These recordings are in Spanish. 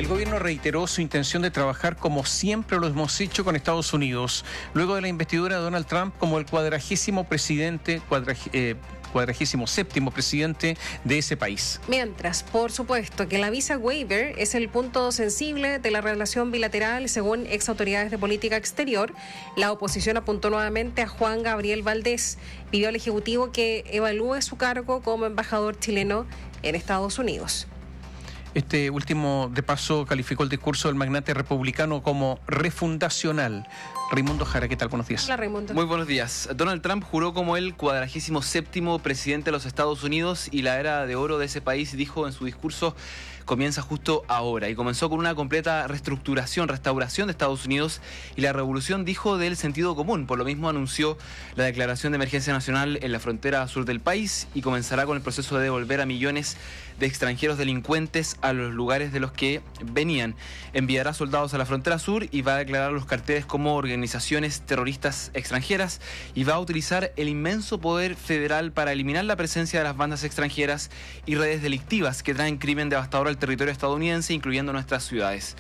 El gobierno reiteró su intención de trabajar como siempre lo hemos hecho con Estados Unidos, luego de la investidura de Donald Trump como el 47º presidente de ese país. Mientras, por supuesto, que la visa waiver es el punto sensible de la relación bilateral, según ex autoridades de política exterior, la oposición apuntó nuevamente a Juan Gabriel Valdés, pidió al Ejecutivo que evalúe su cargo como embajador chileno en Estados Unidos. Este último, de paso, calificó el discurso del magnate republicano como refundacional. Raimundo Jara, ¿qué tal? Buenos días. Hola, Raimundo. Muy buenos días. Donald Trump juró como el 47º presidente de los Estados Unidos y la era de oro de ese país, dijo en su discurso, comienza justo ahora. Y comenzó con una completa restauración de Estados Unidos y la revolución, dijo, del sentido común. Por lo mismo anunció la declaración de emergencia nacional en la frontera sur del país y comenzará con el proceso de devolver a millones de extranjeros delincuentes a los lugares de los que venían. Enviará soldados a la frontera sur y va a declarar a los carteles como organizaciones terroristas extranjeras y va a utilizar el inmenso poder federal para eliminar la presencia de las bandas extranjeras y redes delictivas que traen crimen devastador al territorio estadounidense, incluyendo nuestras ciudades.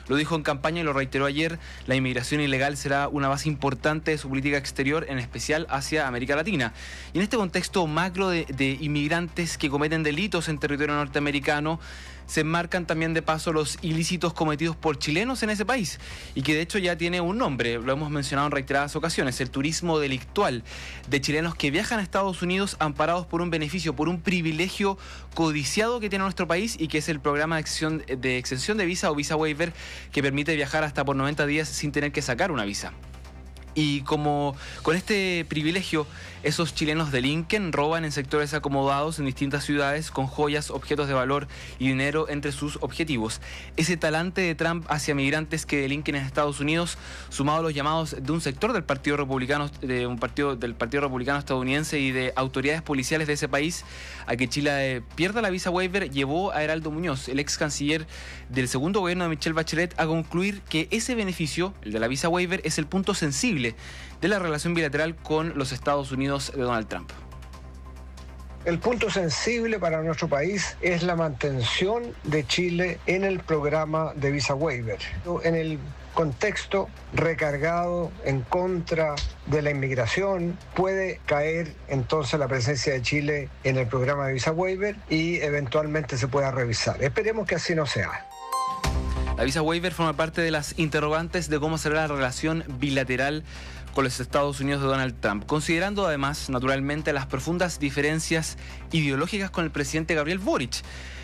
Lo dijo en campaña y lo reiteró ayer, la inmigración ilegal será una base importante de su política exterior, en especial hacia América Latina. Y en este contexto macro de inmigrantes que cometen delitos en territorio norteamericano, se enmarcan también de paso los ilícitos cometidos por chilenos en ese país y que de hecho ya tiene un nombre, lo hemos mencionado en reiteradas ocasiones, el turismo delictual de chilenos que viajan a Estados Unidos amparados por un beneficio, por un privilegio codiciado que tiene nuestro país y que es el programa de exención de visa o visa waiver que permite viajar hasta por 90 días sin tener que sacar una visa. Y como con este privilegio, esos chilenos delinquen, roban en sectores acomodados en distintas ciudades con joyas, objetos de valor y dinero entre sus objetivos. Ese talante de Trump hacia migrantes que delinquen en Estados Unidos, sumado a los llamados de un sector del Partido Republicano, del Partido Republicano estadounidense y de autoridades policiales de ese país, a que Chile pierda la visa waiver, llevó a Heraldo Muñoz, el ex canciller del segundo gobierno de Michelle Bachelet, a concluir que ese beneficio, el de la visa waiver, es el punto sensible de la relación bilateral con los Estados Unidos de Donald Trump. El punto sensible para nuestro país es la mantención de Chile en el programa de visa waiver. En el contexto recargado en contra de la inmigración, puede caer entonces la presencia de Chile en el programa de visa waiver y eventualmente se pueda revisar. Esperemos que así no sea. La visa waiver forma parte de las interrogantes de cómo será la relación bilateral con los Estados Unidos de Donald Trump, considerando además, naturalmente, las profundas diferencias ideológicas con el presidente Gabriel Boric.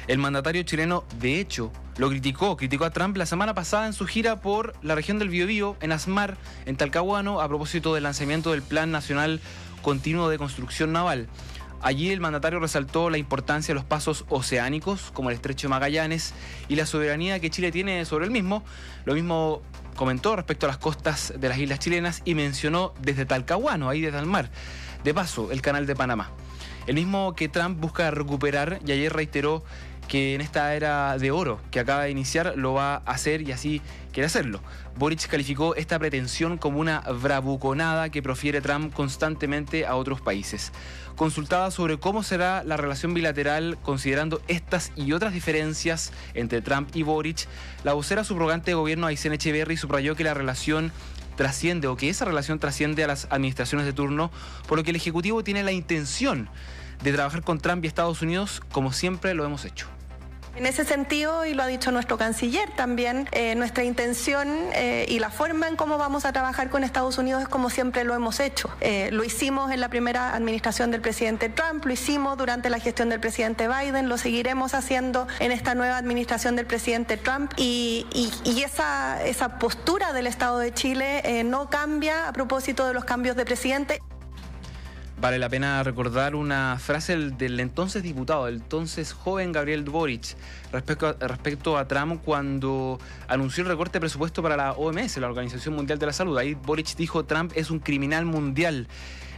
El mandatario chileno, de hecho, lo criticó a Trump la semana pasada en su gira por la región del Biobío, en Asmar, en Talcahuano, a propósito del lanzamiento del Plan Nacional Continuo de Construcción Naval. Allí el mandatario resaltó la importancia de los pasos oceánicos, como el Estrecho de Magallanes, y la soberanía que Chile tiene sobre el mismo. Lo mismo comentó respecto a las costas de las islas chilenas y mencionó desde Talcahuano, ahí desde el mar. De paso, el Canal de Panamá. El mismo que Trump busca recuperar, y ayer reiteró que en esta era de oro que acaba de iniciar lo va a hacer y así quiere hacerlo. Boric calificó esta pretensión como una bravuconada que profiere Trump constantemente a otros países. Consultada sobre cómo será la relación bilateral considerando estas y otras diferencias entre Trump y Boric, la vocera subrogante de gobierno Aysén Echeverry subrayó que la relación trasciende o que esa relación trasciende a las administraciones de turno, por lo que el Ejecutivo tiene la intención de trabajar con Trump y Estados Unidos como siempre lo hemos hecho. En ese sentido, y lo ha dicho nuestro canciller también, nuestra intención y la forma en cómo vamos a trabajar con Estados Unidos es como siempre lo hemos hecho. Lo hicimos en la primera administración del presidente Trump, lo hicimos durante la gestión del presidente Biden, lo seguiremos haciendo en esta nueva administración del presidente Trump y esa postura del Estado de Chile no cambia a propósito de los cambios de presidente. Vale la pena recordar una frase del entonces diputado, del entonces joven Gabriel Boric, respecto a Trump cuando anunció el recorte de presupuesto para la OMS, la Organización Mundial de la Salud. Ahí Boric dijo: Trump es un criminal mundial.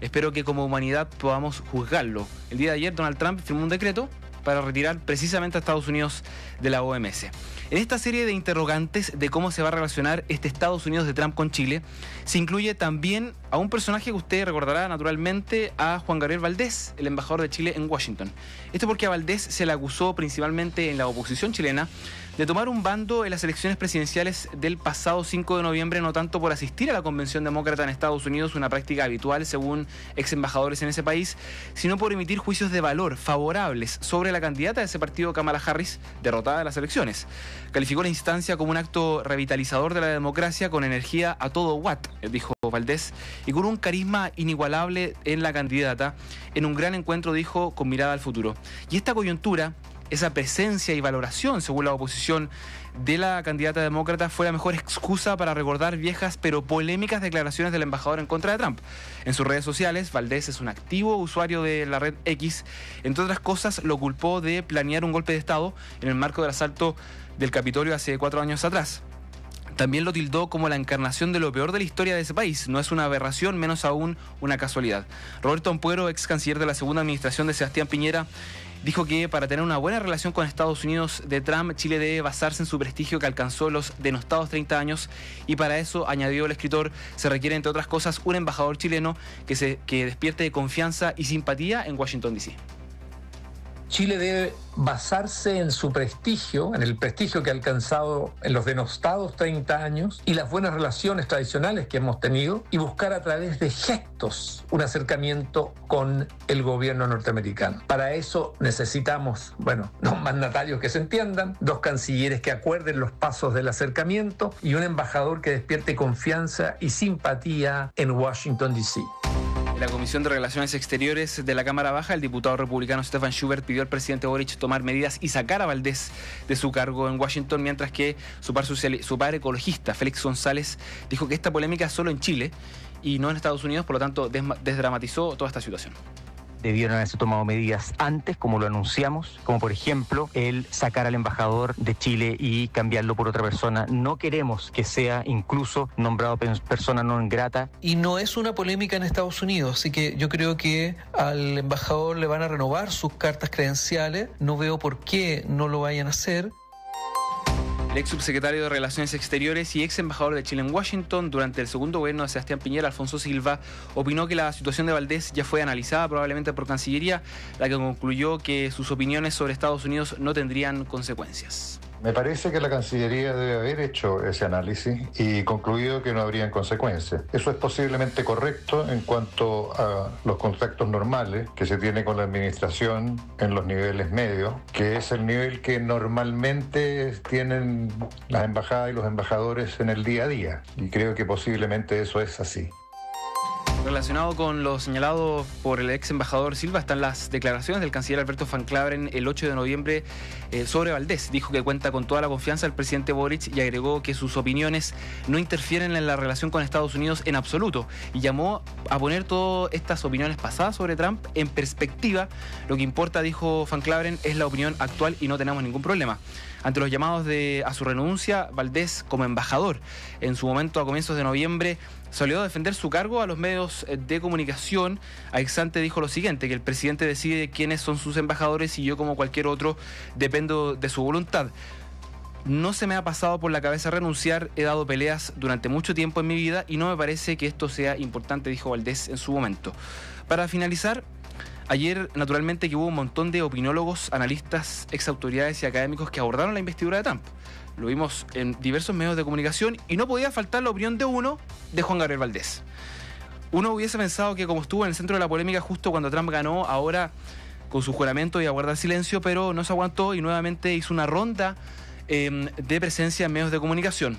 Espero que como humanidad podamos juzgarlo. El día de ayer Donald Trump firmó un decreto para retirar precisamente a Estados Unidos de la OMS. En esta serie de interrogantes de cómo se va a relacionar este Estados Unidos de Trump con Chile, se incluye también a un personaje que usted recordará naturalmente, a Juan Gabriel Valdés, el embajador de Chile en Washington. Esto porque a Valdés se le acusó principalmente en la oposición chilena de tomar un bando en las elecciones presidenciales del pasado 5 de noviembre, no tanto por asistir a la convención demócrata en Estados Unidos, una práctica habitual según ex embajadores en ese país, sino por emitir juicios de valor favorables sobre la candidata de ese partido, Kamala Harris, derrotada en las elecciones. Calificó la instancia como un acto revitalizador de la democracia con energía a todo watt, dijo Valdés, y con un carisma inigualable en la candidata, en un gran encuentro, dijo, con mirada al futuro. Y esta coyuntura, esa presencia y valoración, según la oposición, de la candidata demócrata fue la mejor excusa para recordar viejas pero polémicas declaraciones del embajador en contra de Trump. En sus redes sociales, Valdés es un activo usuario de la red X. Entre otras cosas, lo culpó de planear un golpe de Estado en el marco del asalto del Capitolio hace 4 años atrás. También lo tildó como la encarnación de lo peor de la historia de ese país. No es una aberración, menos aún una casualidad. Roberto Ampuero, ex canciller de la segunda administración de Sebastián Piñera, dijo que para tener una buena relación con Estados Unidos de Trump, Chile debe basarse en su prestigio que alcanzó los denostados 30 años, y para eso, añadió el escritor, se requiere, entre otras cosas, un embajador chileno que despierte confianza y simpatía en Washington, D.C. Chile debe basarse en su prestigio, en el prestigio que ha alcanzado en los denostados 30 años y las buenas relaciones tradicionales que hemos tenido, y buscar a través de gestos un acercamiento con el gobierno norteamericano. Para eso necesitamos, dos mandatarios que se entiendan, 2 cancilleres que acuerden los pasos del acercamiento y un embajador que despierte confianza y simpatía en Washington, D.C. En la Comisión de Relaciones Exteriores de la Cámara Baja, el diputado republicano Stefan Schubert pidió al presidente Boric tomar medidas y sacar a Valdés de su cargo en Washington, mientras que su par ecologista, Félix González, dijo que esta polémica es solo en Chile y no en Estados Unidos, por lo tanto desdramatizó toda esta situación. Debieron haberse tomado medidas antes, como lo anunciamos, como por ejemplo el sacar al embajador de Chile y cambiarlo por otra persona. No queremos que sea incluso nombrado persona non grata. Y no es una polémica en Estados Unidos, así que yo creo que al embajador le van a renovar sus cartas credenciales. No veo por qué no lo vayan a hacer. El ex subsecretario de Relaciones Exteriores y ex embajador de Chile en Washington durante el segundo gobierno de Sebastián Piñera, Alfonso Silva, opinó que la situación de Valdés ya fue analizada probablemente por Cancillería, la que concluyó que sus opiniones sobre Estados Unidos no tendrían consecuencias. Me parece que la Cancillería debe haber hecho ese análisis y concluido que no habrían consecuencias. Eso es posiblemente correcto en cuanto a los contactos normales que se tiene con la administración en los niveles medios, que es el nivel que normalmente tienen las embajadas y los embajadores en el día a día. Y creo que posiblemente eso es así. Relacionado con lo señalado por el ex embajador Silva están las declaraciones del canciller Alberto Van Claveren el 8 de noviembre sobre Valdés. Dijo que cuenta con toda la confianza del presidente Boric y agregó que sus opiniones no interfieren en la relación con Estados Unidos en absoluto, y llamó a poner todas estas opiniones pasadas sobre Trump en perspectiva. Lo que importa, dijo Van Claveren, es la opinión actual y no tenemos ningún problema. Ante los llamados a su renuncia, Valdés, como embajador, en su momento a comienzos de noviembre, salió a defender su cargo a los medios de comunicación. A ex ante dijo lo siguiente, que el presidente decide quiénes son sus embajadores y yo, como cualquier otro, dependo de su voluntad. No se me ha pasado por la cabeza renunciar, he dado peleas durante mucho tiempo en mi vida y no me parece que esto sea importante, dijo Valdés en su momento. Para finalizar, ayer, naturalmente, que hubo un montón de opinólogos, analistas, exautoridades y académicos que abordaron la investidura de Trump. Lo vimos en diversos medios de comunicación y no podía faltar la opinión de uno, de Juan Gabriel Valdés. Uno hubiese pensado que, como estuvo en el centro de la polémica justo cuando Trump ganó, ahora con su juramento iba a guardar silencio, pero no se aguantó y nuevamente hizo una ronda de presencia en medios de comunicación.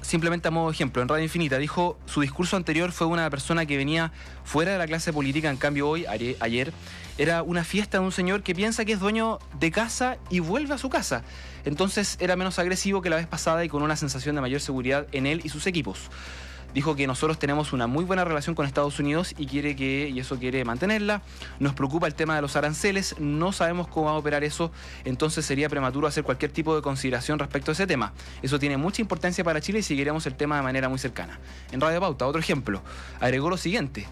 Simplemente a modo de ejemplo, en Radio Infinita dijo: su discurso anterior fue una persona que venía fuera de la clase política, en cambio hoy, ayer, era una fiesta de un señor que piensa que es dueño de casa y vuelve a su casa. Entonces era menos agresivo que la vez pasada y con una sensación de mayor seguridad en él y sus equipos. Dijo que nosotros tenemos una muy buena relación con Estados Unidos y eso quiere mantenerla. Nos preocupa el tema de los aranceles, no sabemos cómo va a operar eso, entonces sería prematuro hacer cualquier tipo de consideración respecto a ese tema. Eso tiene mucha importancia para Chile y seguiremos el tema de manera muy cercana. En Radio Pauta, otro ejemplo, agregó lo siguiente: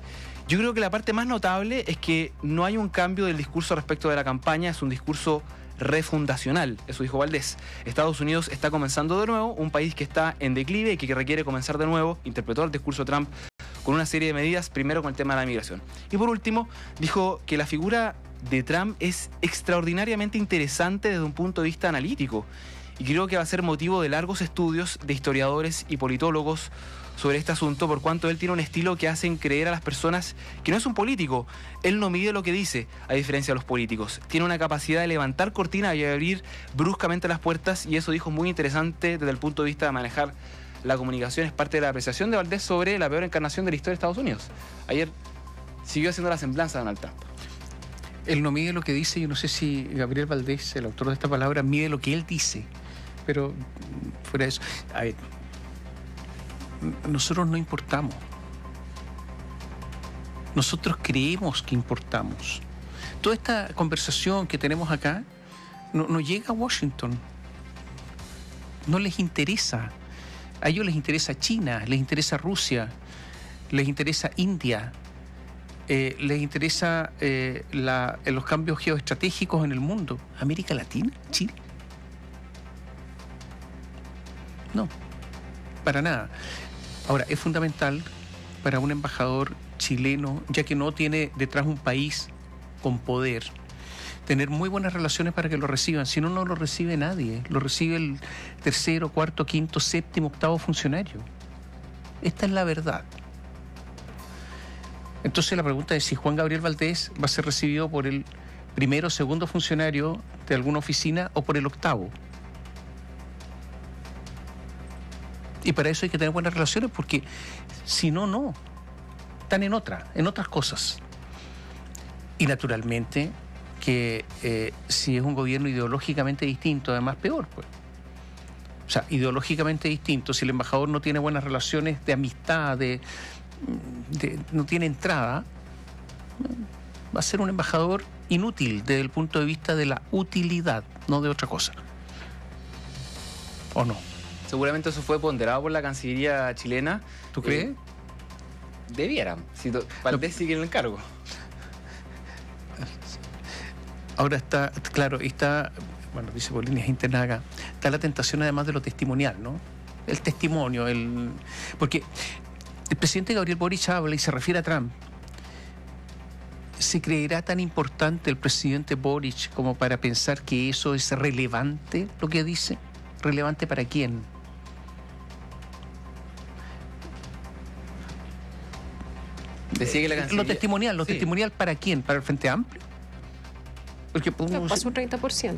yo creo que la parte más notable es que no hay un cambio del discurso respecto de la campaña, es un discurso refundacional, eso dijo Valdés. Estados Unidos está comenzando de nuevo, un país que está en declive y que requiere comenzar de nuevo. Interpretó el discurso de Trump con una serie de medidas, primero con el tema de la migración. Y por último, dijo que la figura de Trump es extraordinariamente interesante desde un punto de vista analítico y creo que va a ser motivo de largos estudios de historiadores y politólogos sobre este asunto, por cuanto él tiene un estilo que hacen creer a las personas que no es un político. Él no mide lo que dice, a diferencia de los políticos. Tiene una capacidad de levantar cortina y abrir bruscamente las puertas, y eso dijo muy interesante desde el punto de vista de manejar la comunicación. Es parte de la apreciación de Valdés sobre la peor encarnación de la historia de Estados Unidos. Ayer siguió haciendo la semblanza de Donald Trump. Él no mide lo que dice. Yo no sé si Gabriel Valdés, el autor de esta palabra, mide lo que él dice, pero fuera de eso, a ver, nosotros no importamos. Nosotros creemos que importamos. Toda esta conversación que tenemos acá no llega a Washington. No les interesa. A ellos les interesa China, les interesa Rusia, les interesa India, les interesa los cambios geoestratégicos en el mundo. ¿América Latina? ¿Chile? No, para nada. Ahora, es fundamental para un embajador chileno, ya que no tiene detrás un país con poder, tener muy buenas relaciones para que lo reciban. Si no, no lo recibe nadie. Lo recibe el tercero, cuarto, quinto, séptimo, octavo funcionario. Esta es la verdad. Entonces la pregunta es si Juan Gabriel Valdés va a ser recibido por el primero o segundo funcionario de alguna oficina o por el octavo. Y para eso hay que tener buenas relaciones, porque si no, no. Están en otras cosas. Y naturalmente que si es un gobierno ideológicamente distinto, además peor, pues. O sea, ideológicamente distinto, si el embajador no tiene buenas relaciones de amistad, no tiene entrada, va a ser un embajador inútil desde el punto de vista de la utilidad, no de otra cosa. ¿O no? Seguramente eso fue ponderado por la Cancillería chilena. ¿Tú crees? Debiera, si Valdés sigue en el cargo. Ahora está, claro, bueno, dice por líneas internas acá, está la tentación además de lo testimonial, ¿no? El testimonio, porque el presidente Gabriel Boric habla y se refiere a Trump. ¿Se creerá tan importante el presidente Boric como para pensar que eso es relevante, lo que dice? ¿Relevante para quién? Decía que la Cancillería... Lo testimonial ¿para quién? ¿Para el Frente Amplio? Porque pasa un 30%.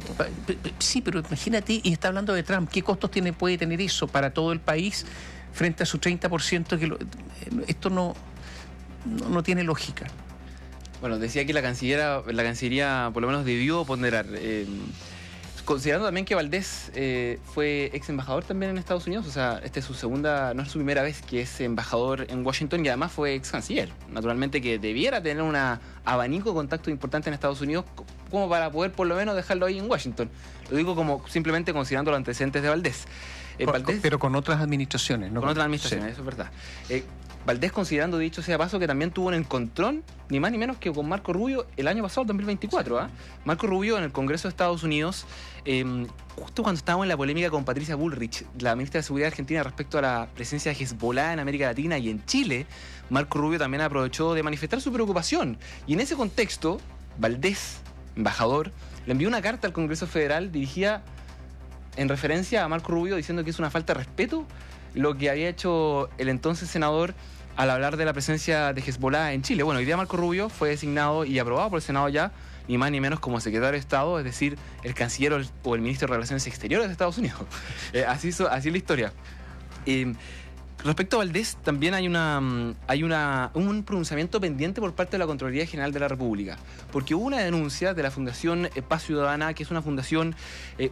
Sí, pero imagínate, y está hablando de Trump, ¿qué costos puede tener eso para todo el país frente a su 30%? Esto no tiene lógica. Bueno, decía que la Cancillería por lo menos debió ponderar. Considerando también que Valdés fue ex embajador también en Estados Unidos, o sea, esta es su segunda, no es su primera vez que es embajador en Washington, y además fue ex canciller. Naturalmente que debiera tener un abanico de contactos importante en Estados Unidos como para poder por lo menos dejarlo ahí en Washington. Lo digo como simplemente considerando los antecedentes de Valdés. Pero con otras administraciones, ¿no? Con otras administraciones, sí. Eso es verdad. Valdés, considerando, dicho sea paso, que también tuvo un encontrón, ni más ni menos que con Marco Rubio el año pasado, 2024. Marco Rubio en el Congreso de Estados Unidos, justo cuando estábamos en la polémica con Patricia Bullrich, la ministra de Seguridad argentina, respecto a la presencia de Hezbollah en América Latina y en Chile, Marco Rubio también aprovechó de manifestar su preocupación. Y en ese contexto, Valdés, embajador, le envió una carta al Congreso Federal dirigida en referencia a Marco Rubio, diciendo que es una falta de respeto lo que había hecho el entonces senador al hablar de la presencia de Hezbollah en Chile. Bueno, hoy día Marco Rubio fue designado y aprobado por el Senado ya, ni más ni menos como secretario de Estado, es decir, el canciller o el ministro de Relaciones Exteriores de Estados Unidos. Así es la historia. Respecto a Valdés, también hay un pronunciamiento pendiente por parte de la Contraloría General de la República, porque hubo una denuncia de la Fundación Paz Ciudadana, que es una fundación,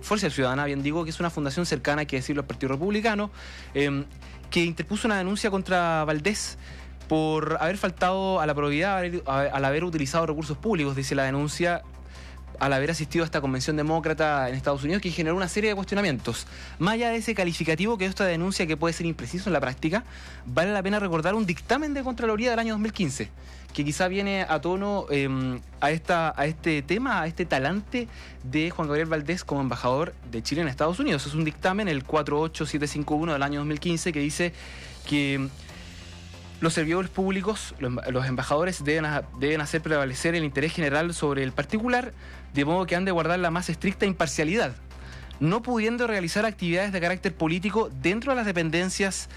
Fuerza Ciudadana, bien digo, que es una fundación cercana, hay que decirlo, al Partido Republicano, que interpuso una denuncia contra Valdés por haber faltado a la probidad, al haber utilizado recursos públicos, dice la denuncia, al haber asistido a esta convención demócrata en Estados Unidos, que generó una serie de cuestionamientos. Más allá de ese calificativo que esta denuncia, que puede ser impreciso en la práctica, vale la pena recordar un dictamen de Contraloría del año 2015, que quizá viene a tono a este tema, a este talante de Juan Gabriel Valdés como embajador de Chile en Estados Unidos. Es un dictamen, el 48751 del año 2015, que dice que los servidores públicos, los embajadores deben hacer prevalecer el interés general sobre el particular, de modo que han de guardar la más estricta imparcialidad. no pudiendo realizar actividades de carácter político dentro de las dependencias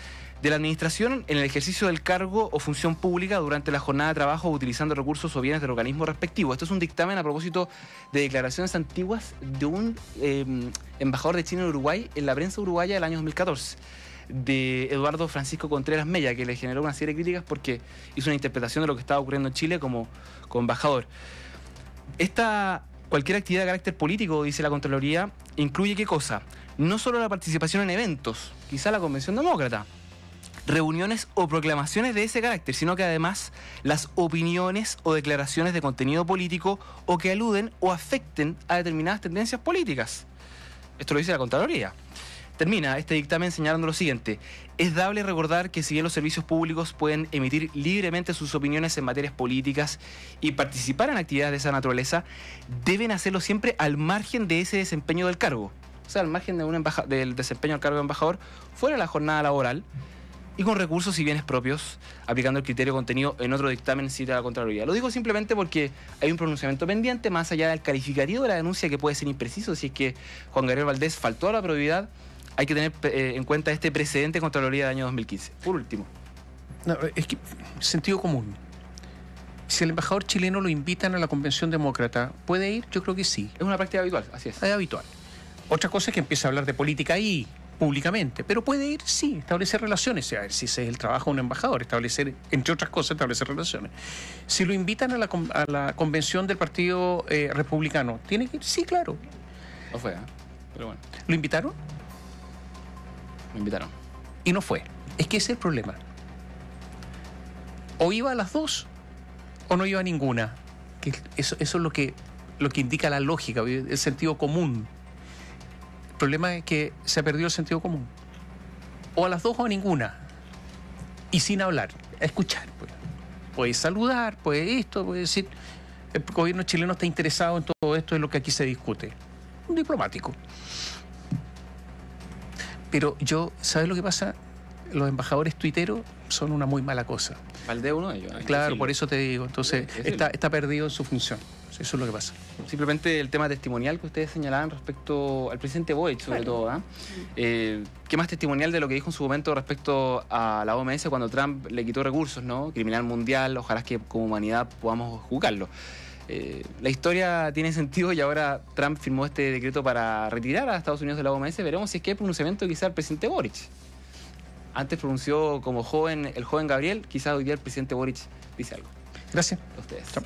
de la administración en el ejercicio del cargo o función pública durante la jornada de trabajo utilizando recursos o bienes del organismo respectivo. Esto es un dictamen a propósito de declaraciones antiguas de un embajador de Chile en Uruguay en la prensa uruguaya del año 2014, de Eduardo Francisco Contreras Mella, que le generó una serie de críticas porque hizo una interpretación de lo que estaba ocurriendo en Chile como embajador. Cualquier actividad de carácter político, dice la Contraloría, incluye ¿qué cosa? No solo la participación en eventos, quizá la Convención Demócrata, reuniones o proclamaciones de ese carácter, sino que además las opiniones o declaraciones de contenido político o que aluden o afecten a determinadas tendencias políticas. Esto lo dice la Contraloría. Termina este dictamen señalando lo siguiente: es dable recordar que si bien los servicios públicos pueden emitir libremente sus opiniones en materias políticas y participar en actividades de esa naturaleza, deben hacerlo siempre al margen de ese desempeño del cargo. O sea, al margen del desempeño del cargo de embajador, fuera de la jornada laboral, y con recursos y bienes propios, aplicando el criterio contenido en otro dictamen, cita la Contraloría. Lo digo simplemente porque hay un pronunciamiento pendiente, más allá del calificativo de la denuncia, que puede ser impreciso. Si es que Juan Gabriel Valdés faltó a la probidad, hay que tener en cuenta este precedente de Contraloría del año 2015. Por último. No, es que, sentido común. Si el embajador chileno lo invitan a la Convención Demócrata, ¿puede ir? Yo creo que sí. Es una práctica habitual, así es. Es habitual. Otra cosa es que empiece a hablar de política ahí, públicamente, pero puede ir, sí, establecer relaciones. A ver, si ese es el trabajo de un embajador, establecer, entre otras cosas, establecer relaciones. Si lo invitan a la convención del Partido Republicano, ¿tiene que ir? Sí, claro. No fue, pero bueno. ¿Lo invitaron? Me invitaron. Y no fue. Es que ese es el problema. O iba a las dos, o no iba a ninguna. Que eso es lo que indica la lógica, el sentido común. El problema es que se perdió el sentido común. O a las dos o a ninguna. Y sin hablar, a escuchar. Puede saludar, puede esto, puede decir, el gobierno chileno está interesado en todo esto, es lo que aquí se discute. Un diplomático. Pero ¿sabes lo que pasa? Los embajadores tuiteros son una muy mala cosa. Valdés uno de ellos. Claro, por eso te digo. Entonces, está perdido en su función. Eso es lo que pasa. Simplemente el tema testimonial que ustedes señalaban respecto al presidente Boric, sobre todo. ¿Qué más testimonial de lo que dijo en su momento respecto a la OMS cuando Trump le quitó recursos, ¿no? Criminal mundial, ojalá que como humanidad podamos juzgarlo. La historia tiene sentido y ahora Trump firmó este decreto para retirar a Estados Unidos de la OMS. Veremos si es que hay pronunciamiento quizá el presidente Boric. Antes pronunció como el joven Gabriel, quizá hoy día el presidente Boric dice algo. Gracias. A ustedes. Chao.